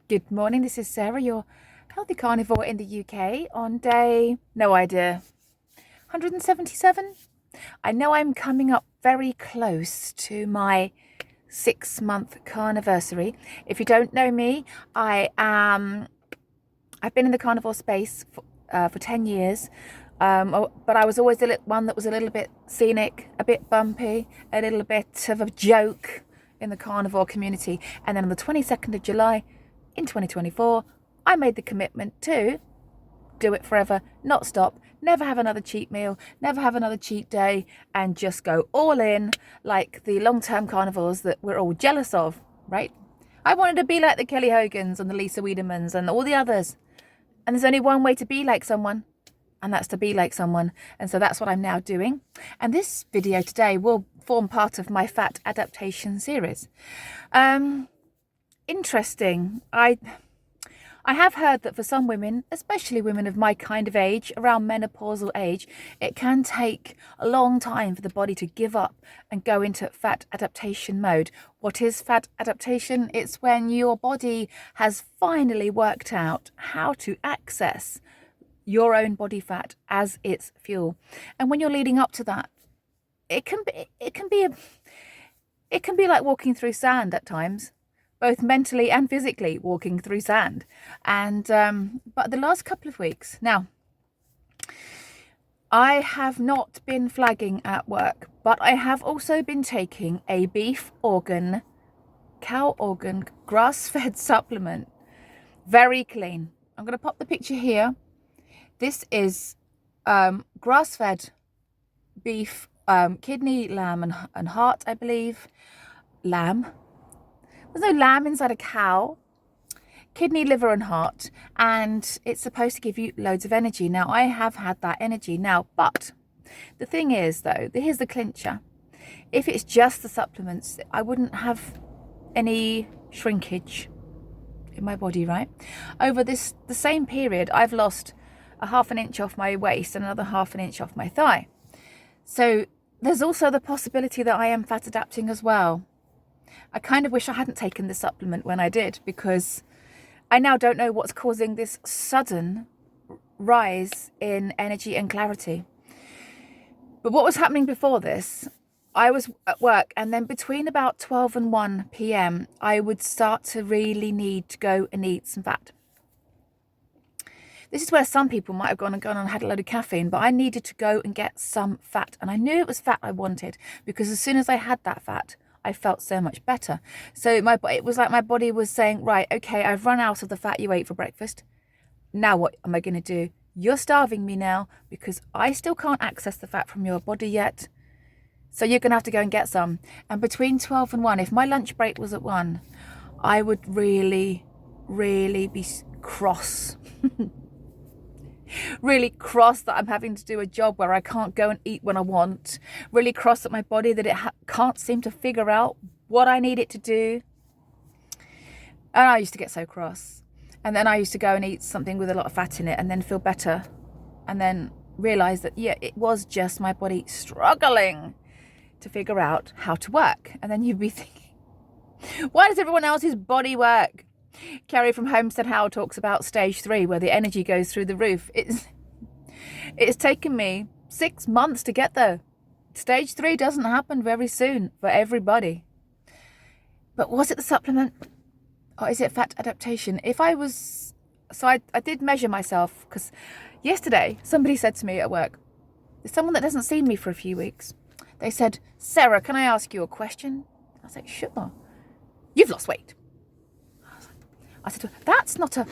Good morning, this is Sarah, your healthy carnivore in the UK on day, no idea, 177? I know I'm coming up very close to my 6-month carniversary. If you don't know me, I've been in the carnivore space for 10 years. But I was always one that was a little bit scenic, a bit bumpy, a little bit of a joke in the carnivore community. And then on the 22nd of July in 2024, I made the commitment to do it forever, not stop, never have another cheat meal, never have another cheat day, and just go all in like the long-term carnivores that we're all jealous of, right? I wanted to be like the Kelly Hogans and the Lisa Wiedemans and all the others. And there's only one way to be like someone, and that's to be like someone. And so that's what I'm now doing. And this video today will form part of my Fat Adaptation series. Interesting. I have heard that for some women, especially women of my kind of age, around menopausal age, it can take a long time for the body to give up and go into fat adaptation mode. What is fat adaptation? It's when your body has finally worked out how to access your own body fat as its fuel. And when you're leading up to that, it can be like walking through sand at times, both mentally and physically walking through sand. And but the last couple of weeks now, I have not been flagging at work, but I have also been taking a beef organ, cow organ, grass-fed supplement. Very clean. I'm going to pop the picture here. This is grass-fed beef, kidney, lamb and heart, I believe. Lamb. There's no lamb inside a cow. Kidney, liver and heart. And it's supposed to give you loads of energy. Now, I have had that energy now. But the thing is, though, here's the clincher. If it's just the supplements, I wouldn't have any shrinkage in my body, right? Over the same period, I've lost a half an inch off my waist and another half an inch off my thigh. So there's also the possibility that I am fat adapting as well. I kind of wish I hadn't taken the supplement when I did, because I now don't know what's causing this sudden rise in energy and clarity. But what was happening before this, I was at work, and then between about 12 and 1 p.m, I would start to really need to go and eat some fat. This is where some people might have gone and had a load of caffeine, but I needed to go and get some fat. And I knew it was fat I wanted, because as soon as I had that fat, I felt so much better. So it was like my body was saying, right, okay, I've run out of the fat you ate for breakfast. Now what am I going to do? You're starving me now, because I still can't access the fat from your body yet. So you're going to have to go and get some. And between 12 and 1, if my lunch break was at 1, I would really, really be cross. Really cross that I'm having to do a job where I can't go and eat when I want. Really cross at my body that it can't seem to figure out what I need it to do. And I used to get so cross. And then I used to go and eat something with a lot of fat in it and then feel better. And then realize that, yeah, it was just my body struggling to figure out how to work. And then you'd be thinking, why does everyone else's body work? Carrie from Homestead Howell talks about stage 3, where the energy goes through the roof. It's taken me 6 months to get there. Stage 3 doesn't happen very soon for everybody. But was it the supplement, or is it fat adaptation? I did measure myself, because yesterday somebody said to me at work, there's someone that hasn't seen me for a few weeks. They said, Sarah, can I ask you a question? I was like, sure. You've lost weight. I said, that's not a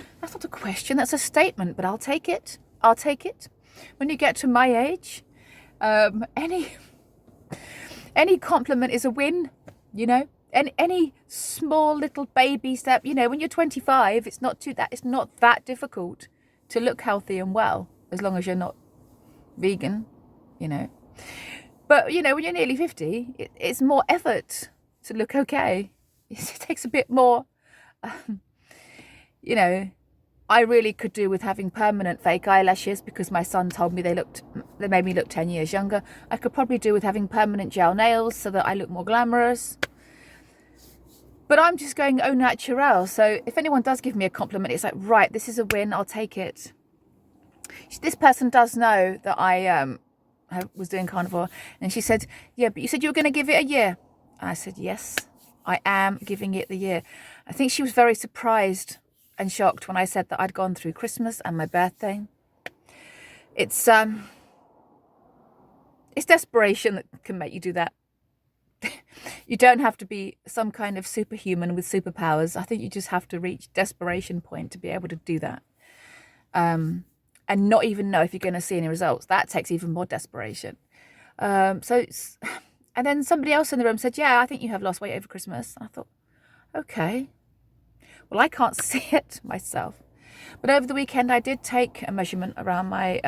question, that's a statement, but I'll take it. I'll take it. When you get to my age, any compliment is a win, you know. Any small little baby step, you know, when you're 25, it's not that difficult to look healthy and well, as long as you're not vegan, you know. But, you know, when you're nearly 50, it's more effort to look okay. It takes a bit more... you know, I really could do with having permanent fake eyelashes, because my son told me they made me look 10 years younger. I could probably do with having permanent gel nails so that I look more glamorous. But I'm just going au naturel. So if anyone does give me a compliment, it's like, right, this is a win. I'll take it. This person does know that I was doing carnivore. And she said, yeah, but you said you were going to give it a year. And I said, yes, I am giving it the year. I think she was very surprised and shocked when I said that I'd gone through Christmas and my birthday. It's desperation that can make you do that. You don't have to be some kind of superhuman with superpowers. I think you just have to reach desperation point to be able to do that. And not even know if you're going to see any results. That takes even more desperation. And then somebody else in the room said, yeah, I think you have lost weight over Christmas. I thought, okay, well, I can't see it myself. But over the weekend, I did take a measurement around my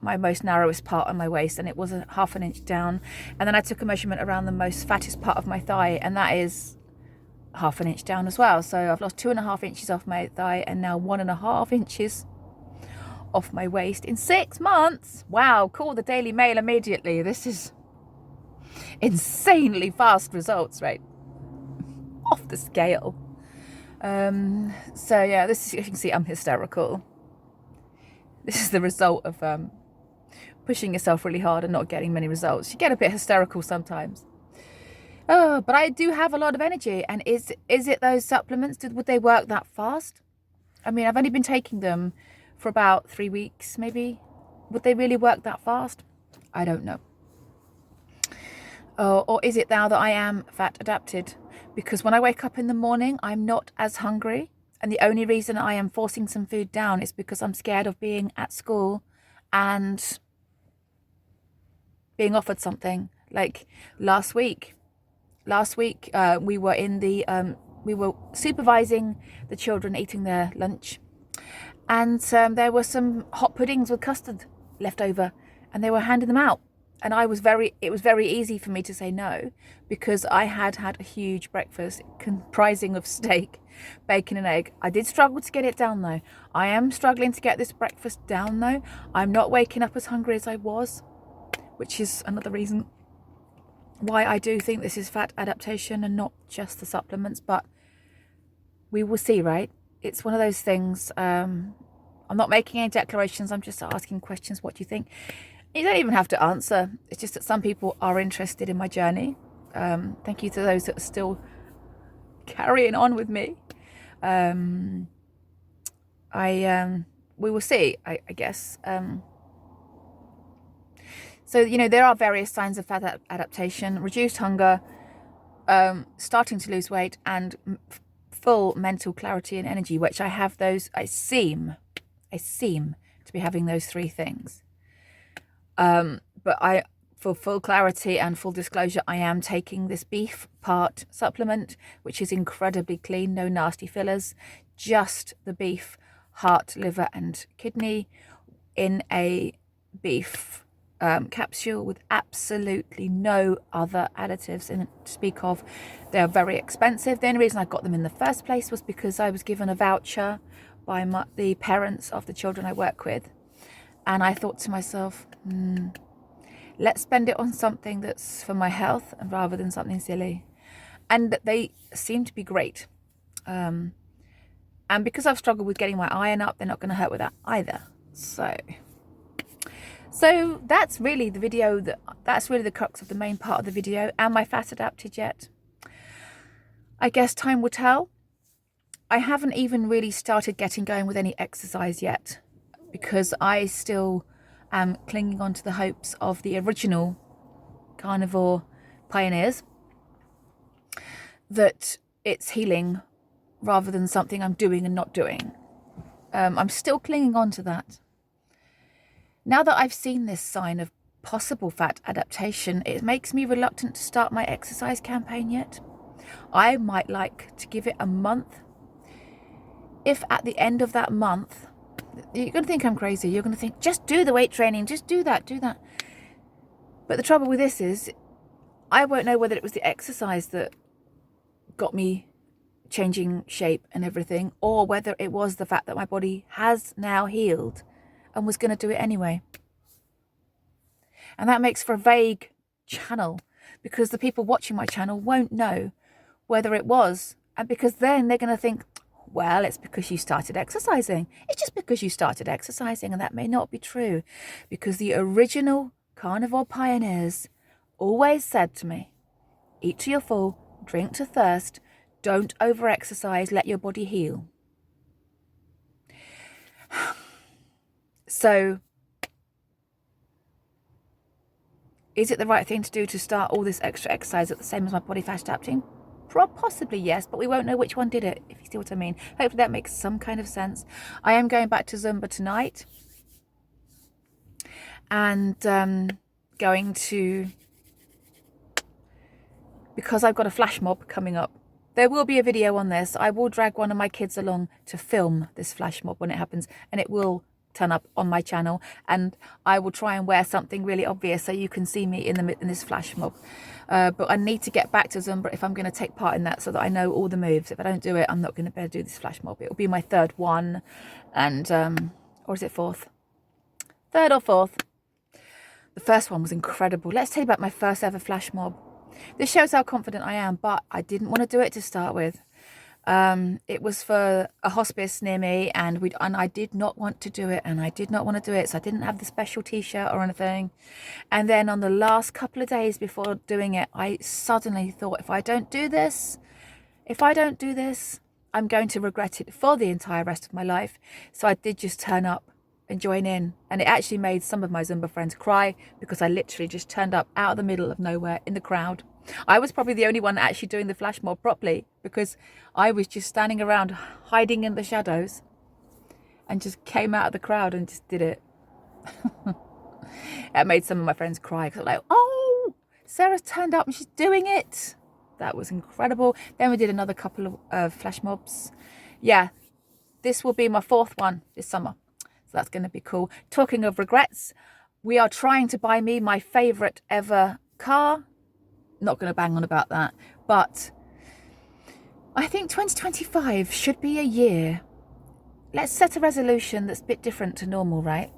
my most narrowest part on my waist, and it was a half an inch down. And then I took a measurement around the most fattest part of my thigh, and that is half an inch down as well. So I've lost 2.5 inches off my thigh, and now 1.5 inches off my waist in 6 months. Wow, call the Daily Mail immediately. This is insanely fast results, right? Off the scale. So yeah, this is, you can see I'm hysterical. This is the result of pushing yourself really hard and not getting many results. You get a bit hysterical sometimes. Oh, but I do have a lot of energy. And is it those supplements? Would they work that fast? I mean, I've only been taking them for about 3 weeks, maybe. Would they really work that fast? I don't know. Or is it now that I am fat adapted? Because when I wake up in the morning, I'm not as hungry. And the only reason I am forcing some food down is because I'm scared of being at school and being offered something. Like last week we were in the we were supervising the children eating their lunch, and there were some hot puddings with custard left over, and they were handing them out. And it was very easy for me to say no, because I had a huge breakfast comprising of steak, bacon and egg. I did struggle to get it down though. I am struggling to get this breakfast down though. I'm not waking up as hungry as I was, which is another reason why I do think this is fat adaptation and not just the supplements, but we will see, right? It's one of those things. I'm not making any declarations. I'm just asking questions. What do you think? You don't even have to answer. It's just that some people are interested in my journey. Thank you to those that are still carrying on with me. We will see, I guess. So, you know, there are various signs of fat adaptation: reduced hunger, starting to lose weight, and full mental clarity and energy, which I have those. I seem to be having those 3 things. But for full clarity and full disclosure, I am taking this beef part supplement, which is incredibly clean, no nasty fillers, just the beef, heart, liver and kidney in a beef capsule with absolutely no other additives in it to speak of. They're very expensive. The only reason I got them in the first place was because I was given a voucher by the parents of the children I work with. And I thought to myself, let's spend it on something that's for my health rather than something silly. And they seem to be great. And because I've struggled with getting my iron up, they're not going to hurt with that either. So that's really the video. That's really the crux of the main part of the video. Am I fat adapted yet? I guess time will tell. I haven't even really started getting going with any exercise yet, because I still am clinging on to the hopes of the original carnivore pioneers that it's healing rather than something I'm doing and not doing. I'm still clinging on to that. Now that I've seen this sign of possible fat adaptation, it makes me reluctant to start my exercise campaign yet. I might like to give it a month. If at the end of that month, you're going to think I'm crazy. You're going to think, just do the weight training. Just do that. But the trouble with this is I won't know whether it was the exercise that got me changing shape and everything, or whether it was the fact that my body has now healed and was going to do it anyway. And that makes for a vague channel, because the people watching my channel won't know whether it was And because then they're going to think, well, it's because you started exercising. It's just because you started exercising, and that may not be true, because the original carnivore pioneers always said to me, eat to your full, drink to thirst, don't over-exercise, let your body heal. So, is it the right thing to do to start all this extra exercise at the same as my body fat adapting? Possibly yes, but we won't know which one did it, if you see what I mean. Hopefully that makes some kind of sense. I am going back to Zumba tonight, and going to, because I've got a flash mob coming up, there will be a video on this. I will drag one of my kids along to film this flash mob when it happens, and it will turn up on my channel, and I will try and wear something really obvious so you can see me in this flash mob. But I need to get back to Zumba if I'm going to take part in that, so that I know all the moves. If I don't do it, I'm not going to be able to do this flash mob. It'll be my third one, and or is it fourth? Third or fourth. The first one was incredible. Let's tell you about my first ever flash mob. This shows how confident I am, but I didn't want to do it to start with. It was for a hospice near me, and I did not want to do it, and I did not want to do it, so I didn't have the special t-shirt or anything. And then on the last couple of days before doing it, I suddenly thought, if I don't do this, I'm going to regret it for the entire rest of my life. So I did just turn up and join in, and it actually made some of my Zumba friends cry, because I literally just turned up out of the middle of nowhere in the crowd. I was probably the only one actually doing the flash mob properly, because I was just standing around hiding in the shadows, and just came out of the crowd and just did it. It made some of my friends cry, because like, oh, Sarah's turned up and she's doing it. That was incredible. Then we did another couple of flash mobs. Yeah, this will be my fourth one this summer. So that's going to be cool. Talking of regrets, we are trying to buy me my favourite ever car. Not going to bang on about that, but I think 2025 should be a year. Let's set a resolution that's a bit different to normal, right?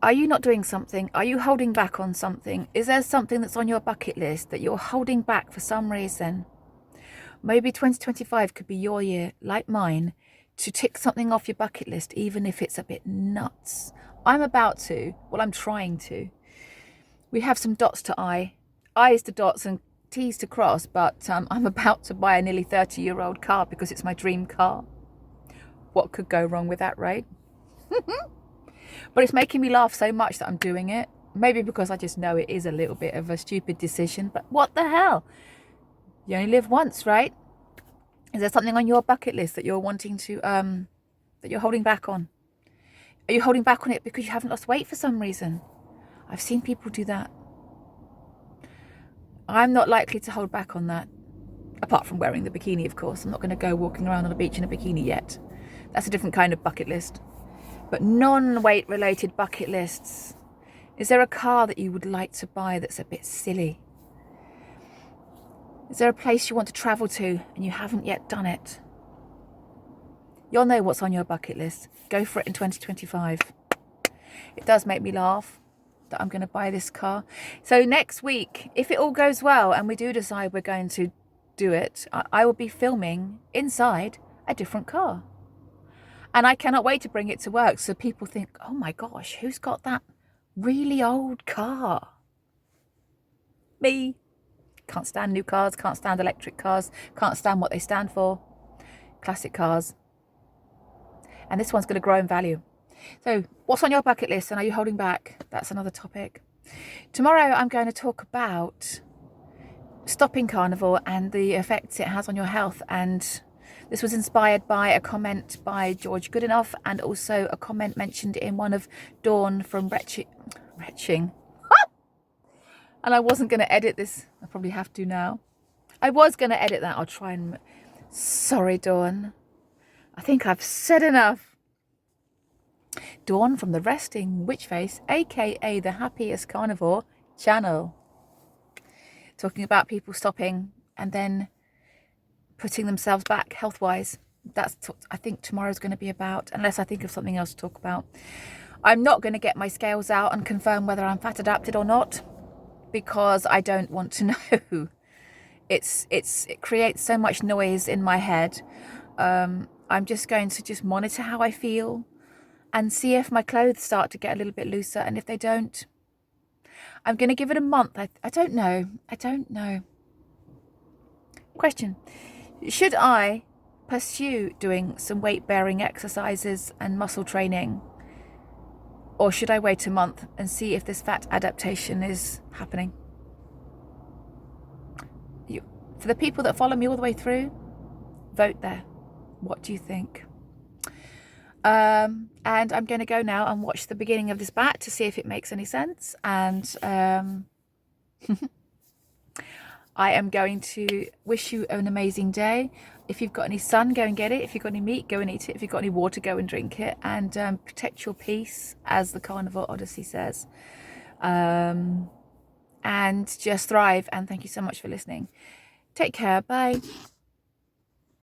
Are you not doing something? Are you holding back on something? Is there something that's on your bucket list that you're holding back for some reason? Maybe 2025 could be your year, like mine, to tick something off your bucket list, even if it's a bit nuts. I'm trying to. We have some dots to I's to dots and T's to cross, but I'm about to buy a nearly 30-year-old car because it's my dream car. What could go wrong with that, right? But it's making me laugh so much that I'm doing it. Maybe because I just know it is a little bit of a stupid decision, but what the hell? You only live once, right? Is there something on your bucket list that you're wanting to, that you're holding back on? Are you holding back on it because you haven't lost weight for some reason? I've seen people do that. I'm not likely to hold back on that. Apart from wearing the bikini, of course. I'm not going to go walking around on a beach in a bikini yet. That's a different kind of bucket list. But non-weight related bucket lists. Is there a car that you would like to buy that's a bit silly? Is there a place you want to travel to and you haven't yet done it? You'll know what's on your bucket list. Go for it in 2025. It does make me laugh that I'm going to buy this car. So next week, if it all goes well and we do decide we're going to do it, I will be filming inside a different car. And I cannot wait to bring it to work so people think, oh my gosh, who's got that really old car? Me. Can't stand new cars, can't stand electric cars, can't stand what they stand for. Classic cars. And this one's going to grow in value. So what's on your bucket list and are you holding back? That's another topic. Tomorrow I'm going to talk about stopping carnivore and the effects it has on your health. And this was inspired by a comment by George Goodenough and also a comment mentioned in one of Dawn from Retching. And I wasn't going to edit this. I probably have to now. I was going to edit that. I'll try and... Sorry, Dawn. I think I've said enough. Dawn from the Resting Witch Face, aka the Happiest Carnivore channel. Talking about people stopping and then putting themselves back health-wise. That's what I think tomorrow's going to be about, unless I think of something else to talk about. I'm not going to get my scales out and confirm whether I'm fat adapted or not, because I don't want to know. it creates so much noise in my head. I'm just going to just monitor how I feel and see if my clothes start to get a little bit looser. And if they don't, I'm going to give it a month. I don't know. I don't know. Question. Should I pursue doing some weight-bearing exercises and muscle training? Or should I wait a month and see if this fat adaptation is happening? For the people that follow me all the way through, vote there. What do you think? And I'm going to go now and watch the beginning of this bat to see if it makes any sense. And I am going to wish you an amazing day. If you've got any sun, go and get it. If you've got any meat, go and eat it. If you've got any water, go and drink it. And protect your peace, as the Carnival Odyssey says. And just thrive. And thank you so much for listening. Take care. Bye.